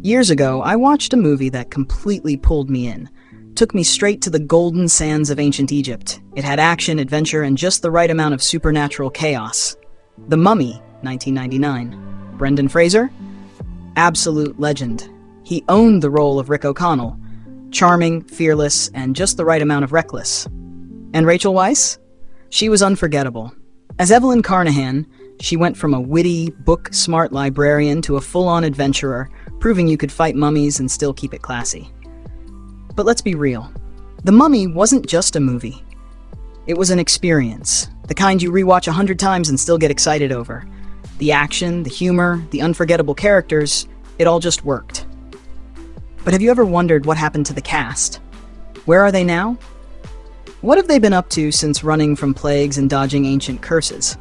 Years ago, I watched a movie that completely pulled me in. Took me straight to the golden sands of ancient Egypt. It had action, adventure, and just the right amount of supernatural chaos. The Mummy, 1999. Brendan Fraser? Absolute legend. He owned the role of Rick O'Connell. Charming, fearless, and just the right amount of reckless. And Rachel Weisz? She was unforgettable. As Evelyn Carnahan, she went from a witty, book-smart librarian to a full-on adventurer, proving you could fight mummies and still keep it classy. But let's be real. The Mummy wasn't just a movie. It was an experience, the kind you rewatch 100 times and still get excited over. The action, the humor, the unforgettable characters, it all just worked. But have you ever wondered what happened to the cast? Where are they now? What have they been up to since running from plagues and dodging ancient curses?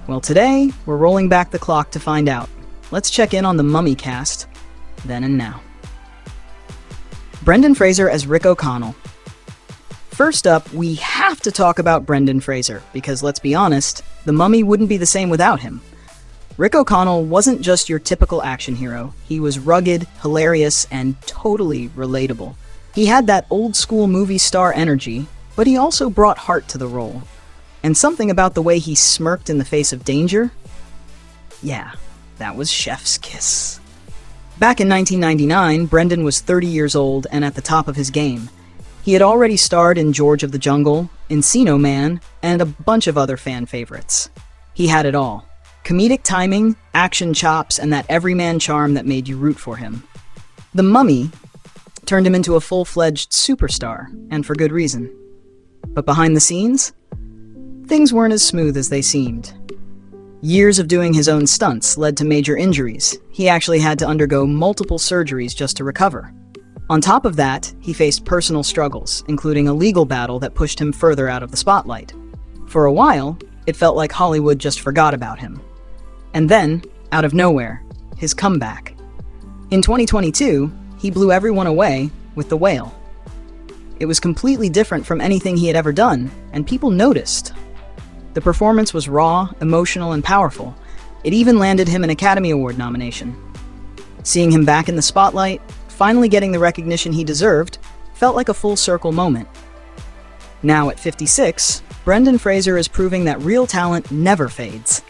Well, today, we're rolling back the clock to find out. Let's check in on the Mummy cast, then and now. Brendan Fraser as Rick O'Connell. First up, we have to talk about Brendan Fraser, because let's be honest, the Mummy wouldn't be the same without him. Rick O'Connell wasn't just your typical action hero. He was rugged, hilarious, and totally relatable. He had that old-school movie star energy, but he also brought heart to the role. And something about the way he smirked in the face of danger? Yeah, that was chef's kiss. Back in 1999, Brendan was 30 years old and at the top of his game. He had already starred in George of the Jungle, Encino Man, and a bunch of other fan favorites. He had it all. Comedic timing, action chops, and that everyman charm that made you root for him. The Mummy turned him into a full-fledged superstar, and for good reason. But behind the scenes, things weren't as smooth as they seemed. Years of doing his own stunts led to major injuries. He actually had to undergo multiple surgeries just to recover. On top of that, he faced personal struggles, including a legal battle that pushed him further out of the spotlight. For a while, it felt like Hollywood just forgot about him. And then, out of nowhere, his comeback. In 2022, he blew everyone away with The Whale. It was completely different from anything he had ever done, and people noticed. The performance was raw, emotional, and powerful. It even landed him an Academy Award nomination. Seeing him back in the spotlight, finally getting the recognition he deserved, felt like a full-circle moment. Now at 56, Brendan Fraser is proving that real talent never fades.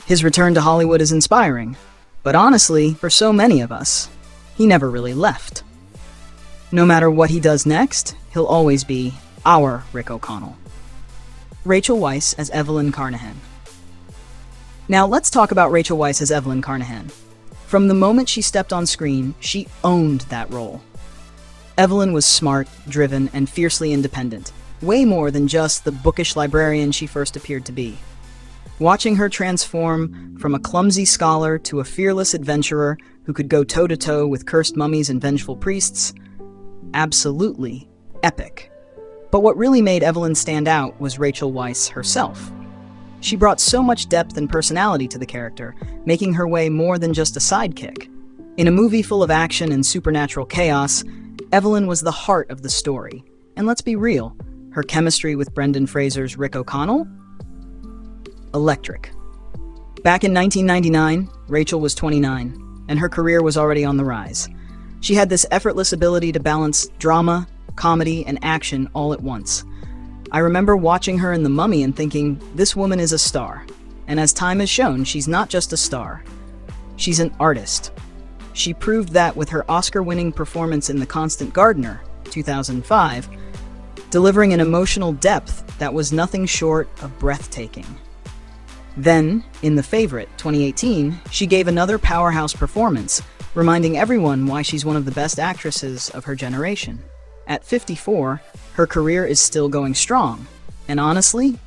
His return to Hollywood is inspiring, but honestly, for so many of us, he never really left. No matter what he does next, he'll always be our Rick O'Connell. Rachel Weisz as Evelyn Carnahan. Now let's talk about Rachel Weisz as Evelyn Carnahan. From the moment she stepped on screen, she owned that role. Evelyn was smart, driven, and fiercely independent, way more than just the bookish librarian she first appeared to be. Watching her transform from a clumsy scholar to a fearless adventurer who could go toe-to-toe with cursed mummies and vengeful priests, absolutely epic. But what really made Evelyn stand out was Rachel Weisz herself. She brought so much depth and personality to the character, making her way more than just a sidekick. In a movie full of action and supernatural chaos, Evelyn was the heart of the story. And let's be real, her chemistry with Brendan Fraser's Rick O'Connell? Electric. Back in 1999, Rachel was 29, and her career was already on the rise. She had this effortless ability to balance drama, comedy, and action all at once. I remember watching her in The Mummy and thinking, this woman is a star. And as time has shown, she's not just a star. She's an artist. She proved that with her Oscar-winning performance in The Constant Gardener, 2005, delivering an emotional depth that was nothing short of breathtaking. Then, in The Favorite, 2018, she gave another powerhouse performance, reminding everyone why she's one of the best actresses of her generation. At 54, her career is still going strong, and honestly,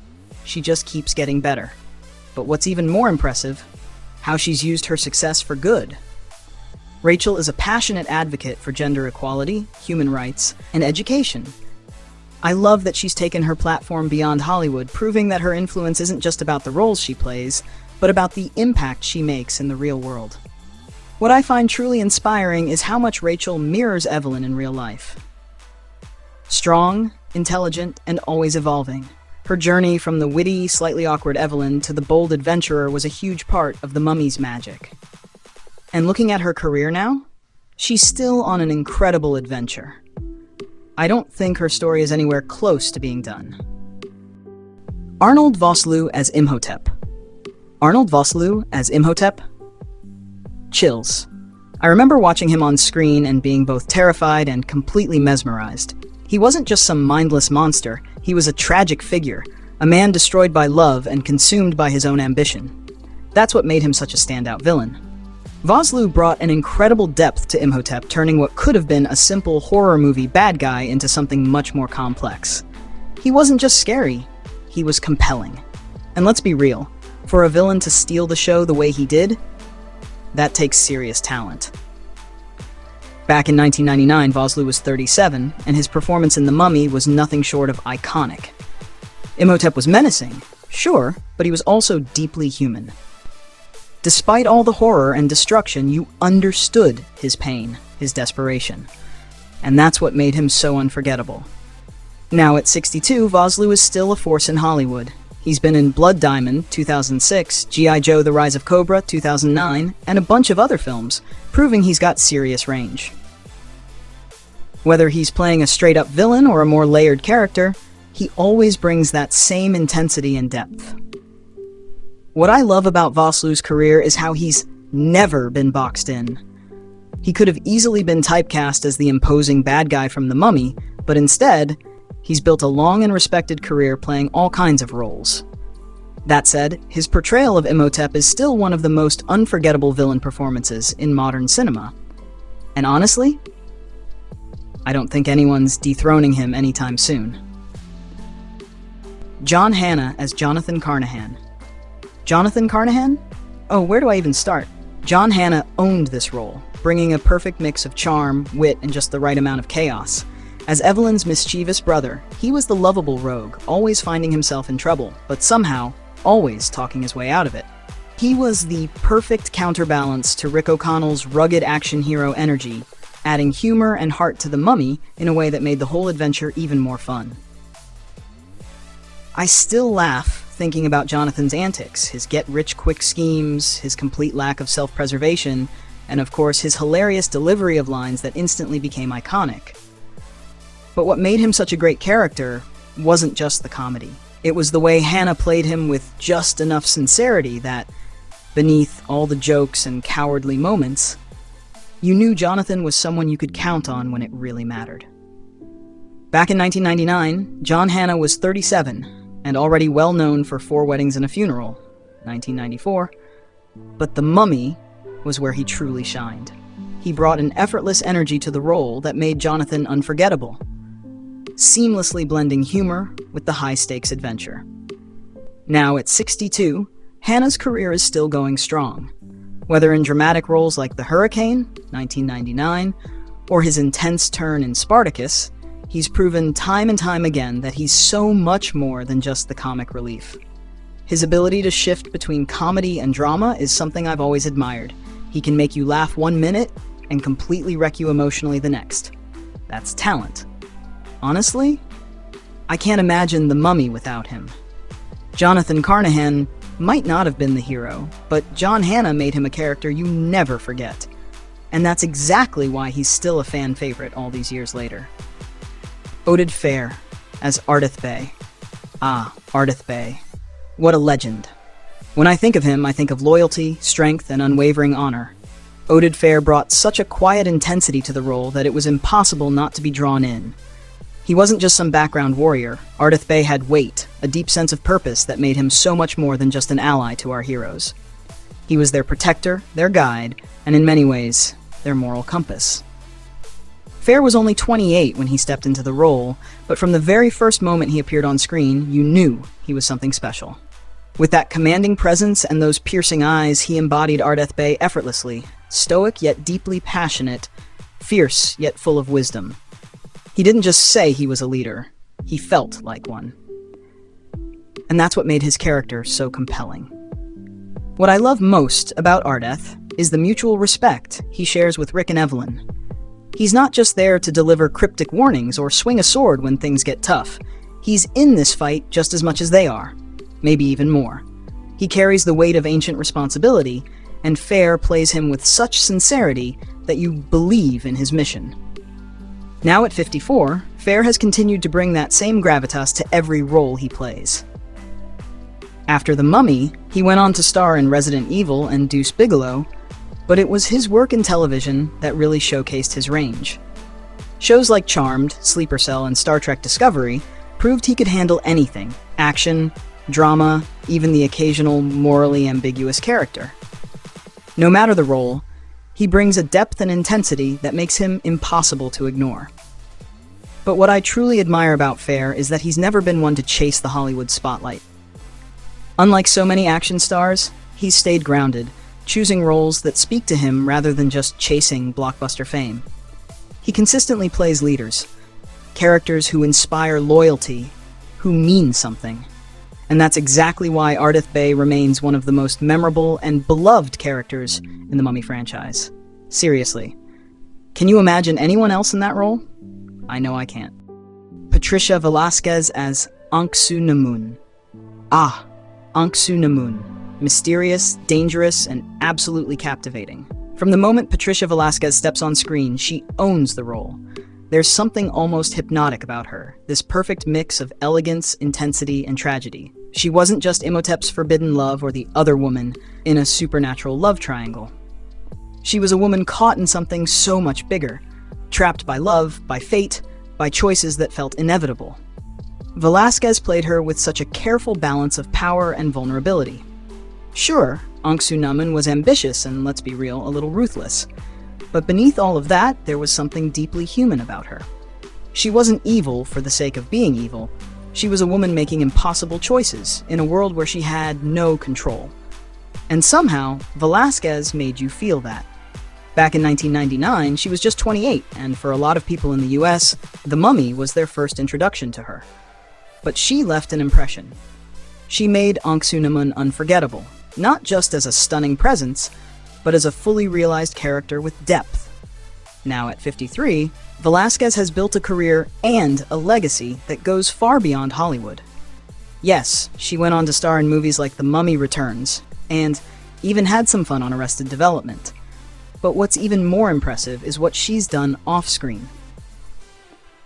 she just keeps getting better. But what's even more impressive, how she's used her success for good. Rachel is a passionate advocate for gender equality, human rights, and education. I love that she's taken her platform beyond Hollywood, proving that her influence isn't just about the roles she plays, but about the impact she makes in the real world. What I find truly inspiring is how much Rachel mirrors Evelyn in real life. Strong, intelligent, and always evolving. Her journey from the witty, slightly awkward Evelyn to the bold adventurer was a huge part of The Mummy's magic. And looking at her career now, she's still on an incredible adventure. I don't think her story is anywhere close to being done. Arnold Vosloo as Imhotep. Arnold Vosloo as Imhotep? Chills. I remember watching him on screen and being both terrified and completely mesmerized. He wasn't just some mindless monster, he was a tragic figure, a man destroyed by love and consumed by his own ambition. That's what made him such a standout villain. Vosloo brought an incredible depth to Imhotep, turning what could have been a simple horror movie bad guy into something much more complex. He wasn't just scary, he was compelling. And let's be real, for a villain to steal the show the way he did, that takes serious talent. Back in 1999, Vosloo was 37, and his performance in The Mummy was nothing short of iconic. Imhotep was menacing, sure, but he was also deeply human. Despite all the horror and destruction, you understood his pain, his desperation. And that's what made him so unforgettable. Now at 62, Vosloo is still a force in Hollywood. He's been in Blood Diamond, 2006, G.I. Joe The Rise of Cobra, 2009, and a bunch of other films, proving he's got serious range. Whether he's playing a straight-up villain or a more layered character, he always brings that same intensity and depth. What I love about Vosloo's career is how he's never been boxed in. He could have easily been typecast as the imposing bad guy from The Mummy, but instead, he's built a long and respected career playing all kinds of roles. That said, his portrayal of Imhotep is still one of the most unforgettable villain performances in modern cinema. And honestly, I don't think anyone's dethroning him anytime soon. John Hannah as Jonathan Carnahan. Jonathan Carnahan? Oh, where do I even start? John Hannah owned this role, bringing a perfect mix of charm, wit, and just the right amount of chaos. As Evelyn's mischievous brother, he was the lovable rogue, always finding himself in trouble, but somehow, always talking his way out of it. He was the perfect counterbalance to Rick O'Connell's rugged action hero energy, adding humor and heart to The Mummy in a way that made the whole adventure even more fun. I still laugh thinking about Jonathan's antics, his get-rich-quick schemes, his complete lack of self-preservation, and of course his hilarious delivery of lines that instantly became iconic. But what made him such a great character wasn't just the comedy. It was the way Hannah played him with just enough sincerity that, beneath all the jokes and cowardly moments, you knew Jonathan was someone you could count on when it really mattered. Back in 1999, John Hannah was 37, and already well known for 4 Weddings and a Funeral, 1994, but The Mummy was where he truly shined. He brought an effortless energy to the role that made Jonathan unforgettable, seamlessly blending humor with the high-stakes adventure. Now at 62, Hannah's career is still going strong. Whether in dramatic roles like The Hurricane, 1999, or his intense turn in Spartacus, he's proven time and time again that he's so much more than just the comic relief. His ability to shift between comedy and drama is something I've always admired. He can make you laugh one minute and completely wreck you emotionally the next. That's talent. Honestly, I can't imagine The Mummy without him. Jonathan Carnahan might not have been the hero, but John Hannah made him a character you never forget. And that's exactly why he's still a fan favorite all these years later. Oded Fehr as Ardith Bey. Ah, Ardith Bey. What a legend. When I think of him, I think of loyalty, strength, and unwavering honor. Oded Fehr brought such a quiet intensity to the role that it was impossible not to be drawn in. He wasn't just some background warrior. Ardith Bey had weight, a deep sense of purpose that made him so much more than just an ally to our heroes. He was their protector, their guide, and in many ways, their moral compass. Fehr was only 28 when he stepped into the role, but from the very first moment he appeared on screen, you knew he was something special. With that commanding presence and those piercing eyes, he embodied Ardith Bey effortlessly, stoic yet deeply passionate, fierce yet full of wisdom. He didn't just say he was a leader, he felt like one. And that's what made his character so compelling. What I love most about Ardith is the mutual respect he shares with Rick and Evelyn. He's not just there to deliver cryptic warnings or swing a sword when things get tough. He's in this fight just as much as they are, maybe even more. He carries the weight of ancient responsibility, and Fair plays him with such sincerity that you believe in his mission. Now at 54, Fair has continued to bring that same gravitas to every role he plays. After The Mummy, he went on to star in Resident Evil and Deuce Bigalow, but it was his work in television that really showcased his range. Shows like Charmed, Sleeper Cell, and Star Trek Discovery proved he could handle anything: action, drama, even the occasional morally ambiguous character. No matter the role, he brings a depth and intensity that makes him impossible to ignore. But what I truly admire about Fair is that he's never been one to chase the Hollywood spotlight. Unlike so many action stars, he's stayed grounded, choosing roles that speak to him rather than just chasing blockbuster fame. He consistently plays leaders, characters who inspire loyalty, who mean something. And that's exactly why Ardith Bey remains one of the most memorable and beloved characters in the Mummy franchise. Seriously, can you imagine anyone else in that role? I know I can't. Patricia Velasquez as Anck-Su-Namun. Anck-Su-Namun. Mysterious, dangerous, and absolutely captivating. From the moment Patricia Velasquez steps on screen, she owns the role. There's something almost hypnotic about her, this perfect mix of elegance, intensity, and tragedy. She wasn't just Imhotep's forbidden love or the other woman in a supernatural love triangle. She was a woman caught in something so much bigger, trapped by love, by fate, by choices that felt inevitable. Velasquez played her with such a careful balance of power and vulnerability. Sure, Anck-Su-Namun was ambitious and, let's be real, a little ruthless. But beneath all of that, there was something deeply human about her. She wasn't evil for the sake of being evil. She was a woman making impossible choices in a world where she had no control. And somehow, Velasquez made you feel that. Back in 1999, she was just 28, and for a lot of people in the US, The Mummy was their first introduction to her. But she left an impression. She made Anck-Su-Namun unforgettable, not just as a stunning presence, but as a fully realized character with depth. Now at 53, Velasquez has built a career and a legacy that goes far beyond Hollywood. Yes, she went on to star in movies like The Mummy Returns, and even had some fun on Arrested Development. But what's even more impressive is what she's done off-screen.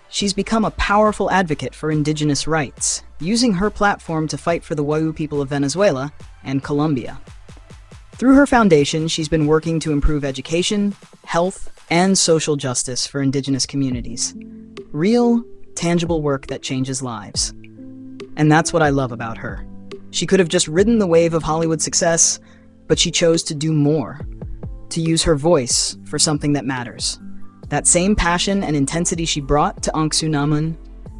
She's become a powerful advocate for indigenous rights, using her platform to fight for the Wayuu people of Venezuela and Colombia. Through her foundation, she's been working to improve education, health, and social justice for indigenous communities. Real, tangible work that changes lives. And that's what I love about her. She could have just ridden the wave of Hollywood success, but she chose to do more. To use her voice for something that matters. That same passion and intensity she brought to Anck-Su-Namun,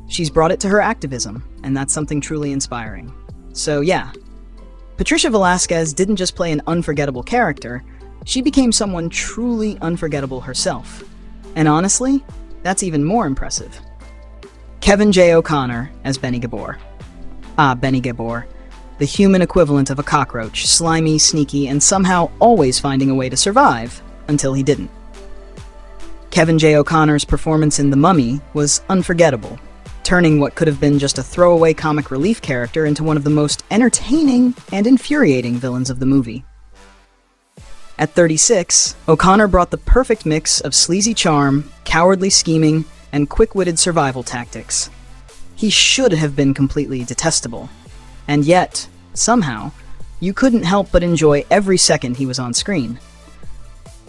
she's brought it to her activism, and that's something truly inspiring. So yeah, Patricia Velasquez didn't just play an unforgettable character, she became someone truly unforgettable herself. And honestly, that's even more impressive. Kevin J. O'Connor as Benny Gabor. Benny Gabor, the human equivalent of a cockroach, slimy, sneaky, and somehow always finding a way to survive, until he didn't. Kevin J. O'Connor's performance in The Mummy was unforgettable, turning what could have been just a throwaway comic relief character into one of the most entertaining and infuriating villains of the movie. At 36, O'Connor brought the perfect mix of sleazy charm, cowardly scheming, and quick-witted survival tactics. He should have been completely detestable. And yet, somehow, you couldn't help but enjoy every second he was on screen.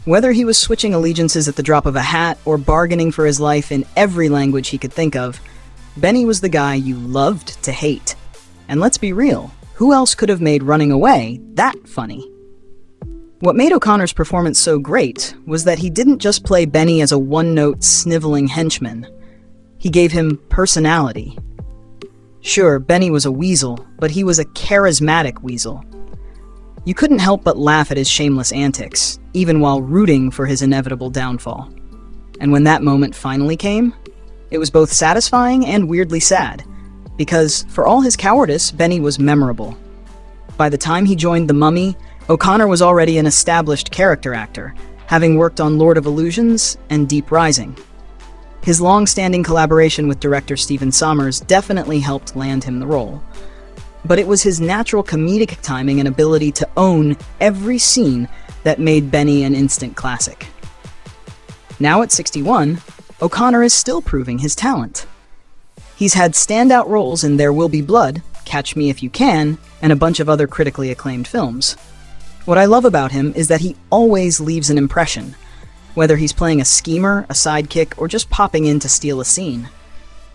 Whether he was switching allegiances at the drop of a hat or bargaining for his life in every language he could think of, Benny was the guy you loved to hate. And let's be real, who else could have made running away that funny? What made O'Connor's performance so great was that he didn't just play Benny as a one-note, sniveling henchman. He gave him personality. Sure, Benny was a weasel, but he was a charismatic weasel. You couldn't help but laugh at his shameless antics, even while rooting for his inevitable downfall. And when that moment finally came, it was both satisfying and weirdly sad, because for all his cowardice, Benny was memorable. By the time he joined The Mummy, O'Connor was already an established character actor, having worked on Lord of Illusions and Deep Rising. His long-standing collaboration with director Stephen Sommers definitely helped land him the role. But it was his natural comedic timing and ability to own every scene that made Benny an instant classic. Now at 61, O'Connor is still proving his talent. He's had standout roles in There Will Be Blood, Catch Me If You Can, and a bunch of other critically acclaimed films. What I love about him is that he always leaves an impression, whether he's playing a schemer, a sidekick, or just popping in to steal a scene.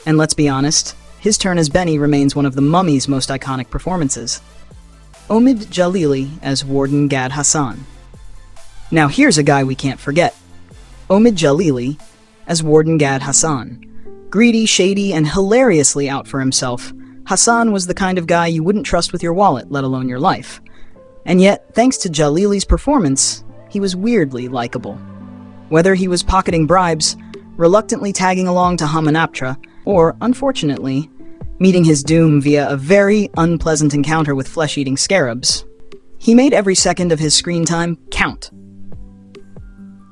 And let's be honest, his turn as Benny remains one of the Mummy's most iconic performances. Omid Jalili as Warden Gad Hassan. Now here's a guy we can't forget. Omid Jalili as Warden Gad Hassan. Greedy, shady, and hilariously out for himself, Hassan was the kind of guy you wouldn't trust with your wallet, let alone your life. And yet, thanks to Jalili's performance, he was weirdly likable. Whether he was pocketing bribes, reluctantly tagging along to Hamunaptra, or, unfortunately, meeting his doom via a very unpleasant encounter with flesh-eating scarabs, he made every second of his screen time count.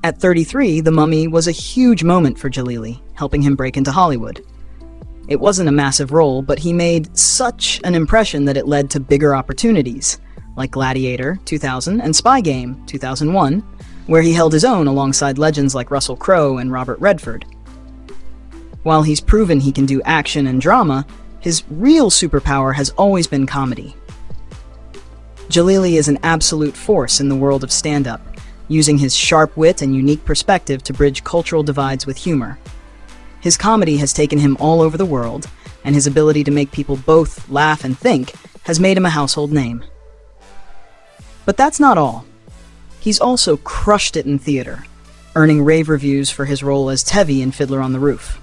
At 33, The Mummy was a huge moment for Jalili, helping him break into Hollywood. It wasn't a massive role, but he made such an impression that it led to bigger opportunities, like Gladiator, 2000, and Spy Game, 2001, where he held his own alongside legends like Russell Crowe and Robert Redford. While he's proven he can do action and drama, his real superpower has always been comedy. Jalili is an absolute force in the world of stand-up, using his sharp wit and unique perspective to bridge cultural divides with humor. His comedy has taken him all over the world, and his ability to make people both laugh and think has made him a household name. But that's not all. He's also crushed it in theater, earning rave reviews for his role as Tevi in Fiddler on the Roof.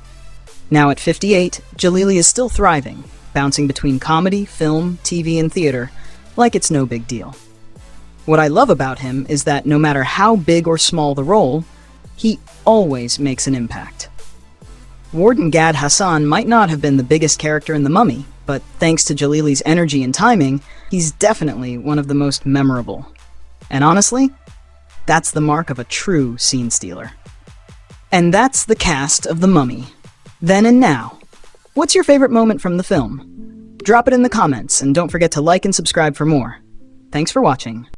Now at 58, Jalili is still thriving, bouncing between comedy, film, TV, and theater, like it's no big deal. What I love about him is that no matter how big or small the role, he always makes an impact. Warden Gad Hassan might not have been the biggest character in The Mummy, but thanks to Jalili's energy and timing, he's definitely one of the most memorable. And honestly, that's the mark of a true scene stealer. And that's the cast of The Mummy. Then and now. What's your favorite moment from the film? Drop it in the comments, and don't forget to like and subscribe for more. Thanks for watching.